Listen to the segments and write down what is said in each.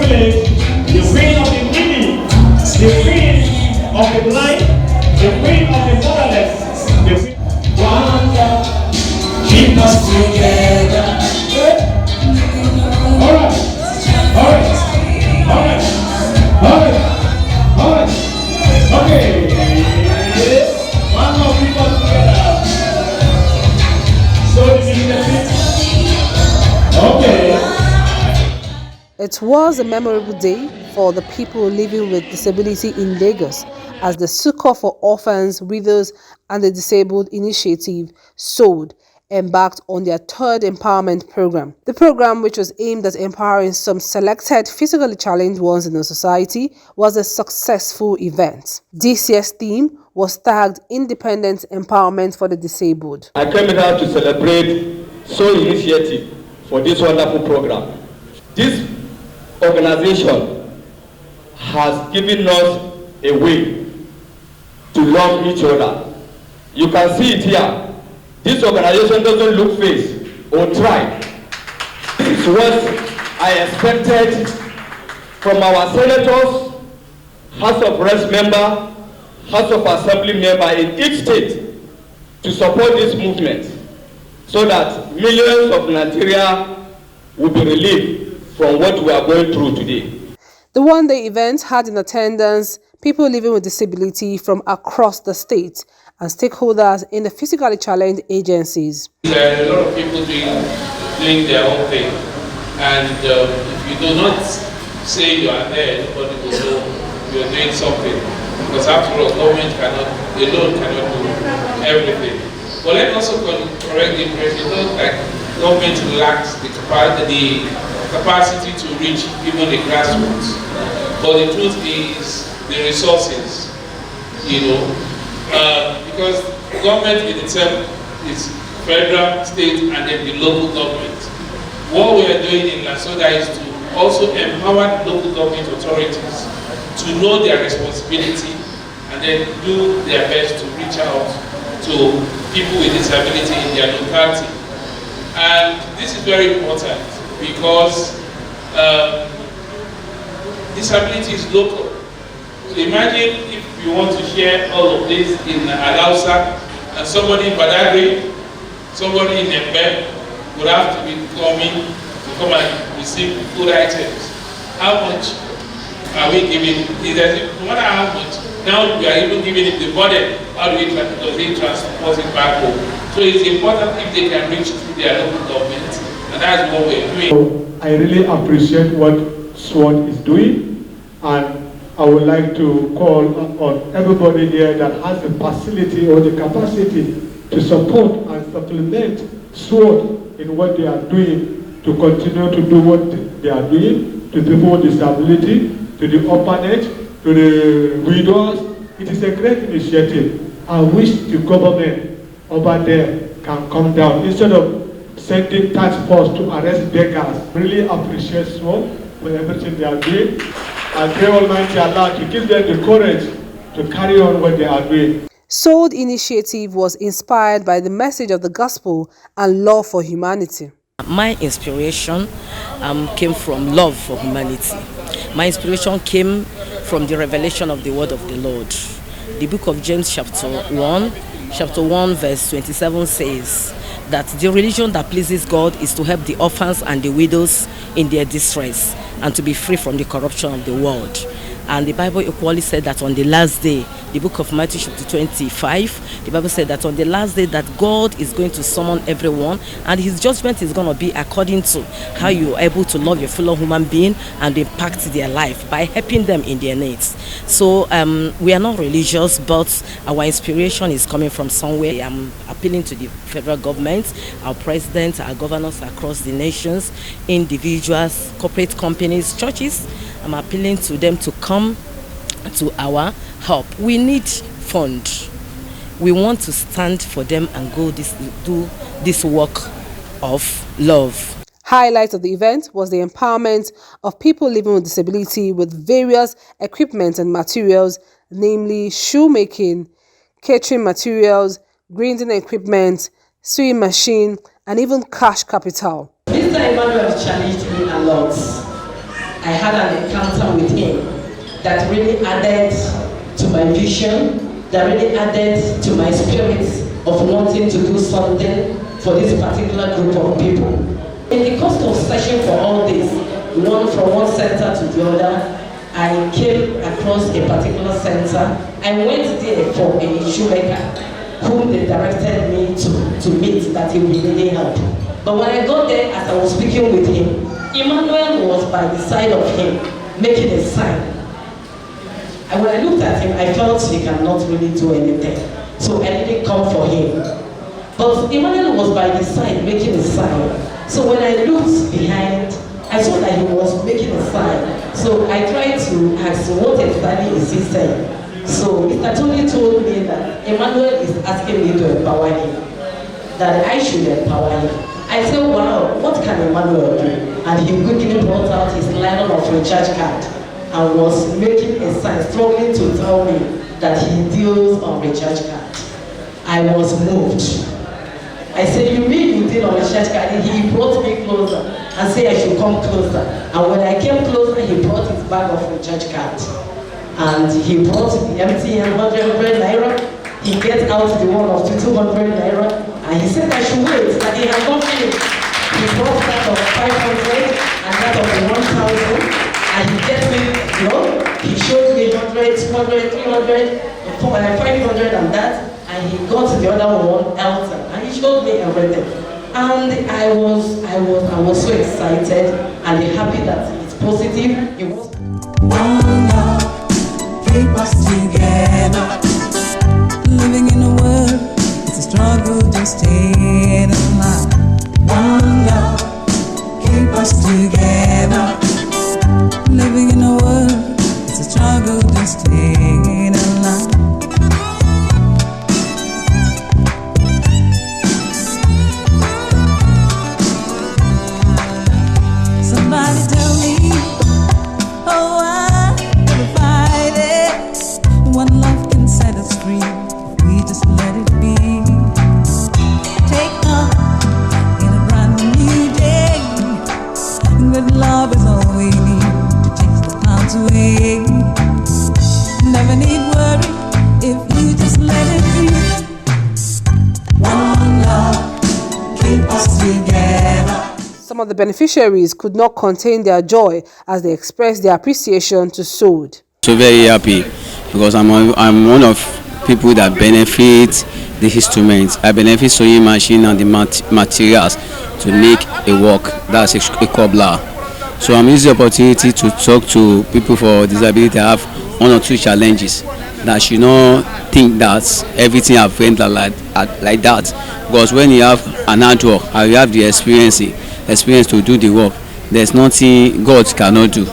privilege, the queen of the needy, the queen of the blind, the queen of the fatherless, the queen. Wonder, keep us together. All right, all right, all right, all right, all right. Okay, one more keep us together. So this is the thing. Okay. It was a memorable day for the people living with disability in Lagos as the Succor for Orphans, Widows and the Disabled Initiative, SOWD, embarked on their third empowerment program. The program, which was aimed at empowering some selected physically challenged ones in the society, was a successful event. This year's theme was tagged Independent Empowerment for the Disabled. I came here to celebrate SOWD Initiative for this wonderful program. This organization has given us a way to love each other. You can see it here. This organization doesn't look face or try. This is what I expected from our senators, House of Reps member, House of Assembly member in each state to support this movement so that millions of Nigeria will be relieved from what we are going through today. The one-day event had in attendance people living with disability from across the state and stakeholders in the physically challenged agencies. There are a lot of people doing their own thing, and if you do not say you are there, nobody will know you are doing something, because after all, government alone cannot do everything. But let us also correct the impression that government lacks the capacity to reach even the grassroots. But the truth is the resources, because government in itself is federal, state, and then the local government. What we are doing in SOWD is to also empower the local government authorities to know their responsibility and then do their best to reach out to people with disability in their locality. And this is very important because disability is local. So imagine if you want to share all of this in Alausa and somebody in Badagry, somebody in Embe would have to be coming to come and receive food items. How much are we giving? No matter how much, now we are even giving it the burden. How do we transport it back home? So it's important if they can reach through their local government, and that's what we're doing. I really appreciate what SWOT is doing, and I would like to call on everybody here that has the facility or the capacity to support and supplement SWOT in what they are doing, to continue to do what they are doing to people with disability, to the orphanage, to the widows. It is a great initiative. I wish the government over there can come down instead of sending task force to arrest beggars. Really appreciate SWOT for everything they are doing. I pray Almighty Allah to give them the courage to carry on what they are doing. SOWD initiative was inspired by the message of the gospel and love for humanity. My inspiration came from love for humanity. My inspiration came from the revelation of the word of the Lord. The book of James chapter 1 verse 27 says that the religion that pleases God is to help the orphans and the widows in their distress and to be free from the corruption of the world. And the Bible equally said that on the last day, the book of Matthew chapter 25, the Bible said that on the last day that God is going to summon everyone and his judgment is going to be according to how you are able to love your fellow human being and impact their life by helping them in their needs. So we are not religious, but our inspiration is coming from somewhere. I'm appealing to the federal government, our president, our governors across the nations, individuals, corporate companies, churches. I'm appealing to them to come to our help. We need fund. We want to stand for them and do this work of love. Highlight of the event was the empowerment of people living with disability with various equipment and materials, namely shoemaking, catering materials, grinding equipment, sewing machine, and even cash capital. This time Emmanuel has challenged me a lot. I had an encounter with him that really added to my vision, that really added to my spirit of wanting to do something for this particular group of people. In the course of searching for all this, from one center to the other, I came across a particular center. I went there for a shoemaker whom they directed me to meet, that he would really help. But when I got there, as I was speaking with him, Emmanuel was by the side of him, making a sign. And when I looked at him, I felt he cannot really do anything. So I didn't come for him. But Emmanuel was by the side, making a sign. So when I looked behind, I saw that he was making a sign. So I tried to ask what exactly is he saying. So Mr. Tony told me that Emmanuel is asking me to empower him, that I should empower him. I said, wow, what can Emmanuel do? And he quickly brought out his nylon of recharge card and was making a sign, struggling to tell me that he deals on recharge card. I was moved. I said, you mean you deal on recharge card? And he brought me closer and said I should come closer. And when I came closer, he brought his bag of recharge card. And he brought the MTN 100 naira. He gets out the one of 200 naira. And he said I should wait, that he had not finished. He brought that of 500 and that of 1,000. And he gets me, he showed me 100, 200, 300, 500 and that. And he got the other one, Elton. And he showed me everything. And I was so excited and happy that it's positive. It was one love, keep us together. Living in a world, it's a struggle to stay alive. One love, keep us together. Living in a world, it's a struggle to stay alive. Somebody tell me, oh, I never fight it. One love can set us free if we just let it be. Take on in a brand new day. Good love is all we need to take the clouds away. Never need worry if you just let it be. One love, keep us together. Some of the beneficiaries could not contain their joy as they expressed their appreciation to SOWD. So very happy because I'm one of people that benefit the instruments. I benefit sewing machine and the materials to make a work. That's a cobbler. So I'm using the opportunity to talk to people for disability that have one or two challenges. That should not think that everything I've went like that. Because when you have an hard work and you have the experience to do the work, there's nothing God cannot do.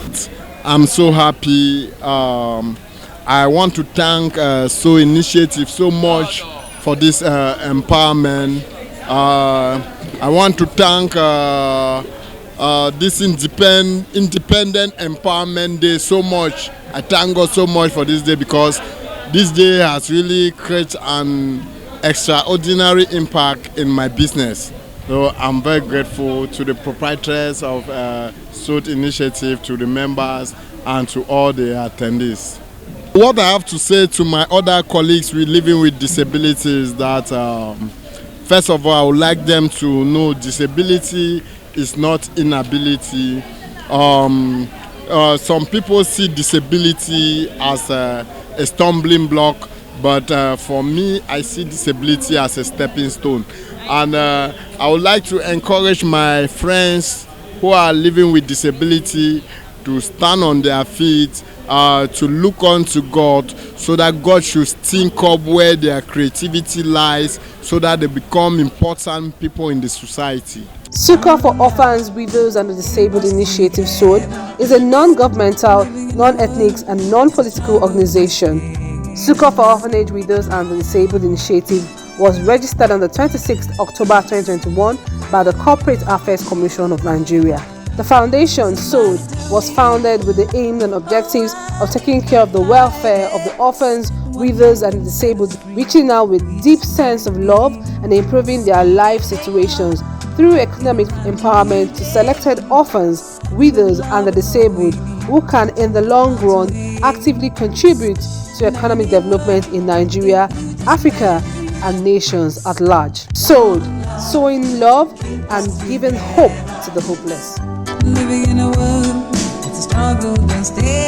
I'm so happy. I want to thank SOWD Initiative so much for this empowerment. I want to thank this independent empowerment day so much. I thank God so much for this day because this day has really created an extraordinary impact in my business. So I'm very grateful to the proprietors of SOWD Initiative, to the members, and to all the attendees. What I have to say to my other colleagues living with disabilities that first of all, I would like them to know disability is not inability. Some people see disability as a stumbling block, but for me, I see disability as a stepping stone. And I would like to encourage my friends who are living with disability to stand on their feet, to look unto God, so that God should think up where their creativity lies, so that they become important people in the society. Succor for Orphans, Widows and the Disabled Initiative SOWD is a non-governmental, non-ethnic and non-political organization. Succor for Orphanage, Widows and the Disabled Initiative was registered on the 26th October 2021 by the Corporate Affairs Commission of Nigeria. The foundation, SOWD, was founded with the aims and objectives of taking care of the welfare of the orphans, widows and the disabled, reaching out with deep sense of love and improving their life situations through economic empowerment to selected orphans, widows, and the disabled who can, in the long run, actively contribute to economic development in Nigeria, Africa, and nations at large. SOWD, sowing love and giving hope to the hopeless. Living in a world, it's a struggle, don't stay